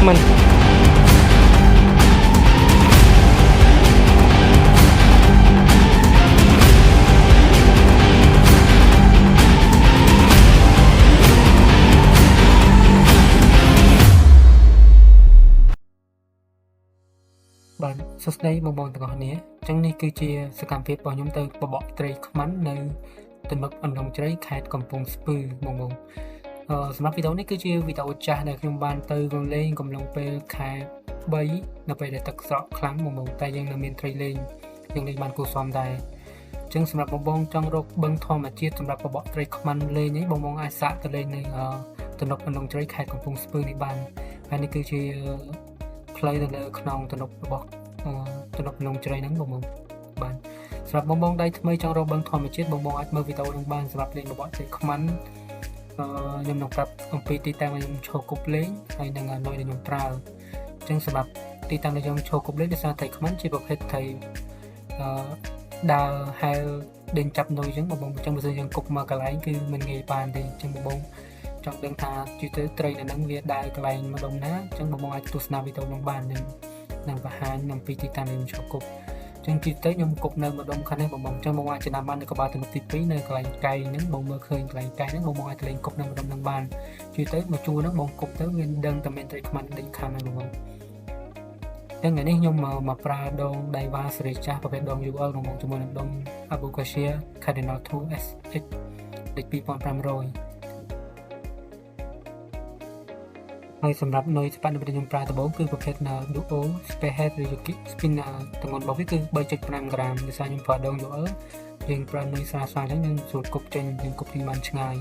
มันបាទសួស្តីបងទាំងអស់គ្នាអញ្ចឹងនេះគឺជាសកម្មភាពរបស់ខ្ញុំទៅបបកត្រីខ្មាន់នៅទំនប់អន្លង់ជ្រៃខេត្តកំពង់ស្ពឺបងសម្រាប់វីដេអូនេះគឺជាវីដេអូចាស់ដែលខ្ញុំបានទៅរលេងកំឡុងពេលខែ3នៅពេលដែលទឹកស្រកខ្លាំងបងតែយើងនៅមានត្រីលេងយើងលេងបានគួរសមដែរអញ្ចឹងសម្រាប់បងចង់រកបឹងធម្មជាតិសម្រាប់បបកត្រីខ្មាន់លេងនេះបងអាចសាកទៅលេងនៅទំនប់អន្លង់ជ្រៃខេត្តកំពង់ស្ពឺនេះបានហើយនេះគឺជាផ្លូវនៅលើក្នុងទំនប់របស់ទំនប់លងជ្រៃហ្នឹងបងបាទសម្រាប់បងដៃថ្មីចង់រកបឹងធម្មជាតិបងអាចមើលវីដេអូនេះបានសម្រាប់លេងបបកត្រីខ្មាន់ខ្ញុំនឹងប្រាប់អំពីទីតាំងដែលខ្ញុំឈរគប់លេងហើយនឹងអនុយដែលខ្ញុំប្រើអញ្ចឹងសម្រាប់ទីតាំងដែលខ្ញុំឈរគប់លេងដោយសារត្រីខ្មាន់ជាប្រភេទត្រីដើរហែលដេញចាប់នុយអញ្ចឹងបងអញ្ចឹងបើសិនយើងគប់មកកន្លែងគឺមិនងាយបានទេអញ្ចឹងបងចង់ដឹងថាជីទៅត្រីនៅហ្នឹងវាដើរកន្លែងម្ដុំណាអញ្ចឹងបងអាចទស្សនាវីដេអូនោះបាននឹងបង្ហាញអំពីទីតាំងដែលខ្ញុំឈរគប់អញ្ចឹងជីទៅខ្ញុំគប់នៅម្ដុំខាងនេះបងអញ្ចឹងបងអាចចំណាំបាននៅក្បាលទំនប់ទី2នៅកន្លែងកែងហ្នឹងបងមើលឃើញកន្លែងកែងហ្នឹងបងអាចលេងគប់នៅម្ដុំហ្នឹងបានជីទៅមកជួរហ្នឹងបងគប់ទៅមានដឹងតែមានត្រីខ្មាន់ដេញខាំហ្នឹងបងថ្ងៃនេះខ្ញុំមកប្រើដងដៃវ៉ាសេរីចាស់ប្រភេទដង UL បងជាមួយនឹងដង Abucacia Cardinal 2 SX លេខ2500ហើយសម្រាប់នុយស្ប៉ាត់ដែលខ្ញុំប្រើដំបូងគឺប្រភេទ Duo Spearhead Ryuki Spin ទម្ងន់របស់វាគឺ 3.5 ក្រាមដោយសារខ្ញុំប្រើដង UL យើងប្រើនុយស្រាលៗហ្នឹងយើងស្រួលគប់ចេញយើងគប់ពីបានឆ្ងាយ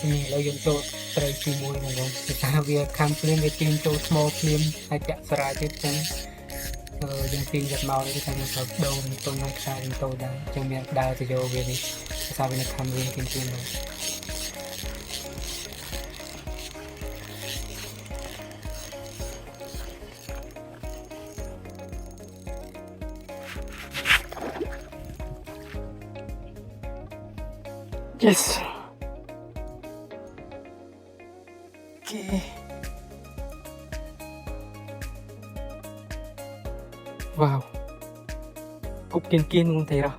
នេះឥឡូវយើងចូលត្រីទី1បងគឺថាវាខាំភ្លាមវាទាញចូលថ្មភ្លាមហើយចាក់សារាយទៀតចឹងយើងទាញយកមកនេះគឺថាយើងត្រូវដូរទៅក្នុងខ្សែយើងតូចដែរចឹងមានដើរទៅយកវានេះភាសាវានៅខាំវិញទាញមក Yes. Okay. Wow. Cục kiên luôn thấy rồi.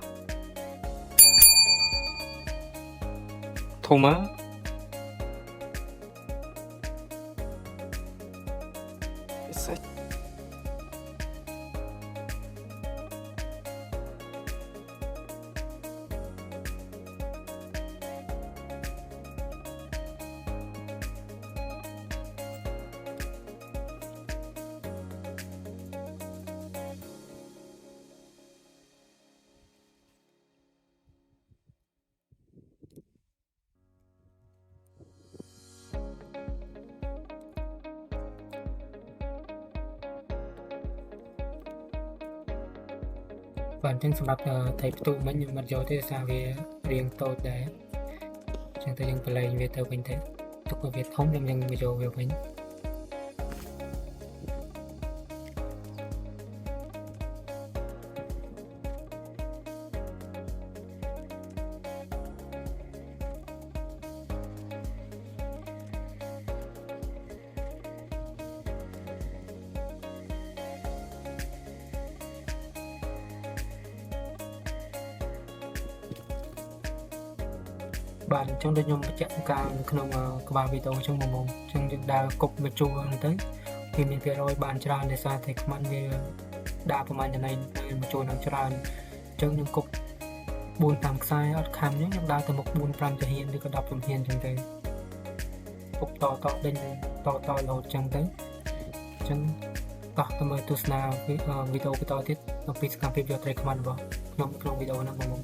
Thô má. Và trênសម្រាប់ថៃផ្ទុកមិញខ្ញុំមិនយកទេសារវារៀងតូចដែរចឹងតែយើងប្រឡែងវាទៅវិញទៅទុកឲ្យវាធំខ្ញុំយកវាវិញ បាទអញ្ចឹងដូចខ្ញុំបញ្ជាក់ការក្នុងក្បាលវីដេអូអញ្ចឹងបងអញ្ចឹងយើងដើរគប់មកជួរហ្នឹងទៅវាមានភាគរយបានច្រើនដោយសារតែខ្មាន់វាដាក់ប្រមាណចំណៃមកជួរនឹងច្រើនអញ្ចឹងខ្ញុំគប់ 4-5 ខ្សែអត់ខំអញ្ចឹងខ្ញុំដើរទៅមុខ 4-5 ទាហានឬក៏ 10 ជំហានអញ្ចឹងទៅគប់តដេញតរហូតអញ្ចឹងទៅអញ្ចឹងតោះទៅមើលទស្សនាវីដេអូបន្តទៀតអំពីសកម្មភាពយកត្រីខ្មាន់របស់ខ្ញុំក្នុងវីដេអូហ្នឹងបង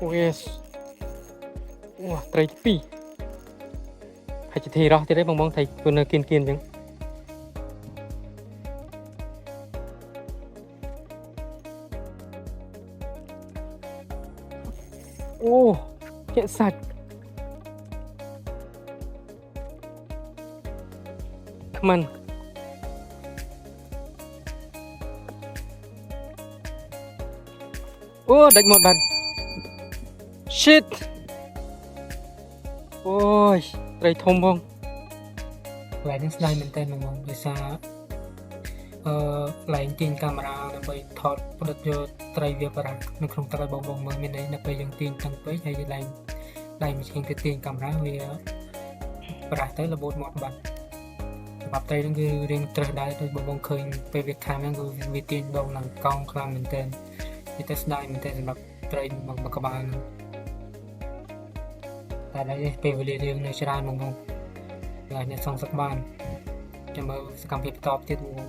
Oh yes 哇ត្រីទី2ហើយជាធីរោះទៀតទេបងត្រីគឺនៅគៀនអញ្ចឹងអូជាសាច់ខ្មាន់អូដាច់មកបាត់ shit អូយត្រីធំផងកន្លែងនេះស្ដាយមែនតើបងដោយសារកន្លែងទាញកាមេរ៉ាដើម្បីថតផ្ដិតយកត្រីវាបារាំងនៅក្នុងទឹកឲ្យបងមើលមានន័យនៅពេលយើងទាញតាំងពេកហើយឡើងដៃមួយឈៀងទៅទាញកាមេរ៉ាវាបារាំងទៅរបូតមាត់បាត់សម្រាប់ត្រីហ្នឹងគឺរៀងត្រឹសដែរដូចបងឃើញពេលវាខាំហ្នឹងគឺវាទាញដងឡើងកង់ខ្លាំងមែនតើវាទៅស្ដាយមែនតើសម្រាប់ត្រីមកក្បាលហ្នឹងតែឡើយពេលវេលាយើងនៅច្រើនបងអាចអ្នកសងសឹកបានចាំមើលសកម្មភាពបន្តទៀតបង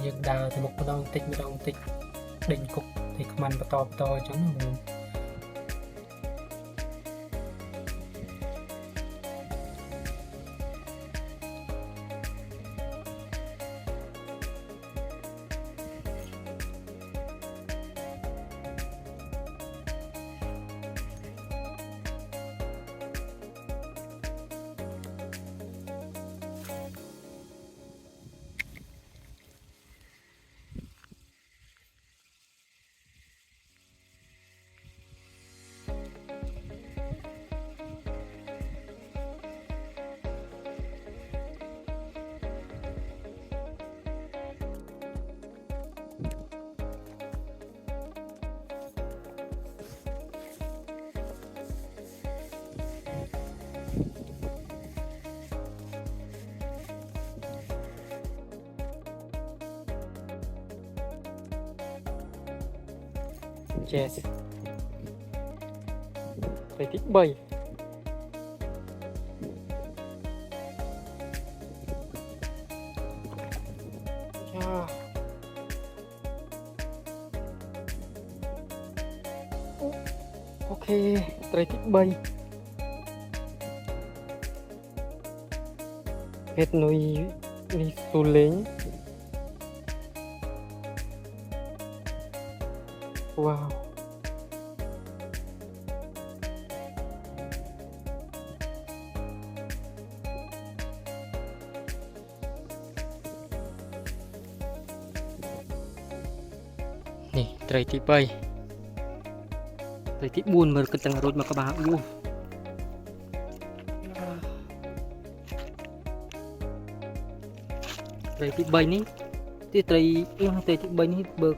យើងដើរទៅមុខម្ដងតិចដេញគប់ឲ្យខ្មាន់បន្តអញ្ចឹងបង Yes ត្រីទី3 អូខេត្រីទី3ហេតុនុយនេះស៊ូលេងវ៉ាវនេះត្រីទី3ត្រីទី4មើលគិតទាំងរួចមកក្បាលអូ ត្រីទី3នេះទីត្រីនោះត្រីទី3នេះបើ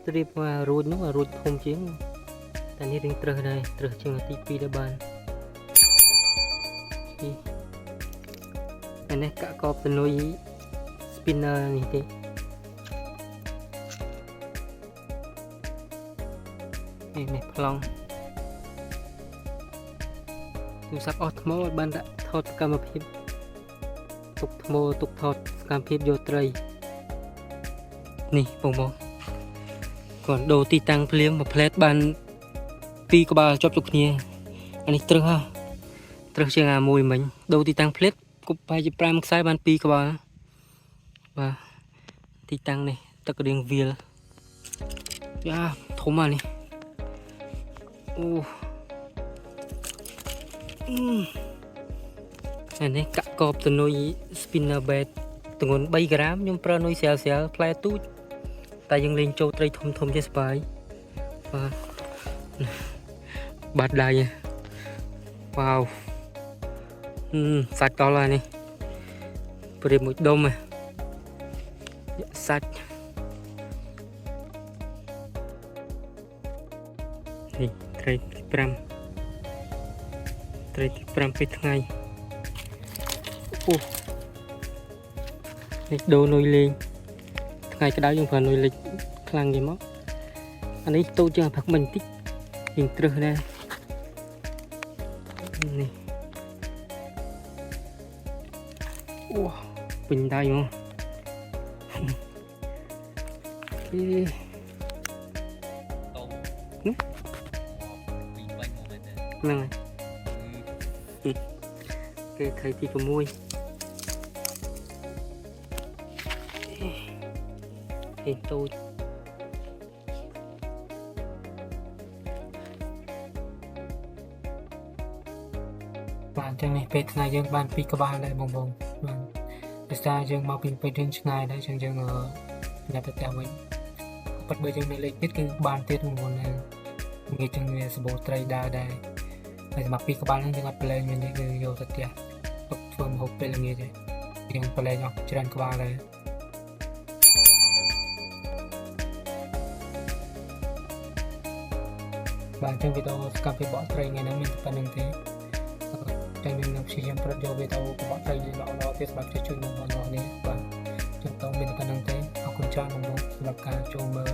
ត្រៀមមករួចនោះរួចធំជាងតែនេះរៀងត្រឹសដែរត្រឹសជាងទី2ដែរបានអានេះកាក់កបទៅនុយ spinner នេះទេនេះប្លង់ទូរស័ព្ទអស់ថ្មឲ្យបានដាក់ថតសកម្មភាពទុកថ្មទុកថតសកម្មភាពយកត្រីនេះបងគាត់ដូរទីតាំងភ្លាមមួយផ្លែតបាន2ក្បាលជាប់ជុកគ្នាអានេះត្រឹសត្រឹសជាងអាមួយមិញដូរទីតាំងផ្លែតគប់ប្រហែលជា5ខ្សែបាន2ក្បាលបាទទីតាំងនេះទឹករៀងវាលយ៉ាធំអានេះអូអានេះកាក់កបទៅនុយ spinner bait ទម្ងន់3ក្រាមខ្ញុំប្រើនុយស្រាលផ្លែទូចតែយើងលេងចូលត្រីធំចេះសប្បាយបាទបាត់ដៃវ៉ាវសាច់តល់ហើយនេះព្រាបមួយដុំសាច់នេះត្រីទី5ពេលថ្ងៃអូនេះដូរនុយលេងថ្ងៃក្តៅយើងប្រើនុយលេងខ្លាំងគេមកអានេះតូចជាងផឹកមិញតិចយើងត្រឹសដែរនេះអូពេញដៃមកហ្នឹងហើយគេត្រីទី6គេតូចបាទអញ្ចឹងនេះពេលថ្ងៃយើងបាន2ក្បាលដែរបងបាទដោយសារយើងមកពីពេលរឿងឆ្ងាយដែរអញ្ចឹងយើងញ៉ាំទៅផ្ទះវិញប៉ិតបើយើងនៅលេខទៀតគឺបានទៀតបងប្អូនងាយជាងវាសម្បូរត្រីដែរហើយសម្រាប់2ក្បាលហ្នឹងយើងអត់ប្រឡែងវិញទេគឺយកទៅផ្ទះទុកធ្វើម្ហូបពេលល្ងាចទេយើងប្រឡែងអស់ច្រើនក្បាលដែរបាទអញ្ចឹងវីដេអូសកម្មភាពបកត្រីថ្ងៃនេះមានតែប៉ុណ្្នឹងទេតែខ្ញុំនឹងព្យាយាមប្រត់យកវីដេអូបកត្រីល្អៗទៀតសម្រាប់ជួយបងប្អូននេះបាទចង់តមានតែប៉ុណ្្នឹងទេអរគុណច្រើនបងប្អូនសម្រាប់ការចូលមើល